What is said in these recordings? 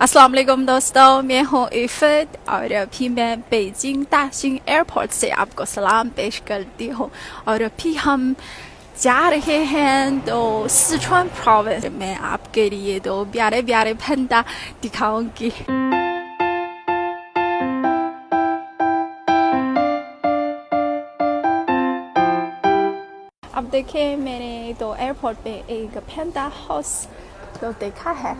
अस्सलाम वालेकुम दोस्तों, मैं हूँ इffat और अभी मैं बीजिंग दाशिंग एयरपोर्ट से आपको सलाम पेश करती हूँ। और अभी हम जा रहे हैं तो सिचुआन प्रोविंस में आपके लिए दो प्यारे प्यारे पांडा दिखाऊंगी। अब देखें, मैंने तो एयरपोर्ट पे एक पांडा हाउस तो देखा है।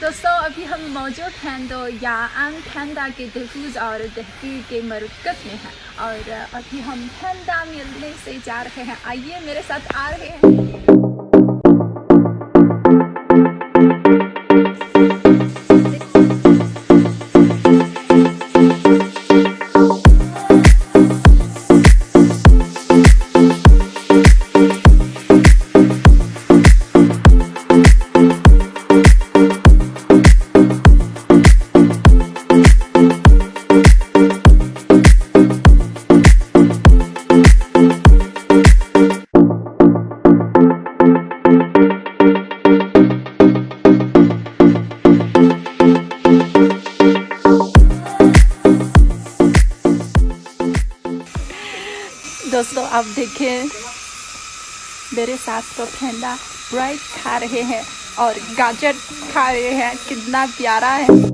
दोस्तों, अभी हम मौजूद हैं तो यहाँ पांडा के दिफूज और देकते के मरकज़ में हैं और अभी हम पांडा मिलने से जा रहे हैं। आइए मेरे साथ आ रहे हैं। दोस्तों, आप देखें मेरे साथ तो पांडा ब्राइट खा रहे हैं और गाजर खा रहे हैं, कितना प्यारा है।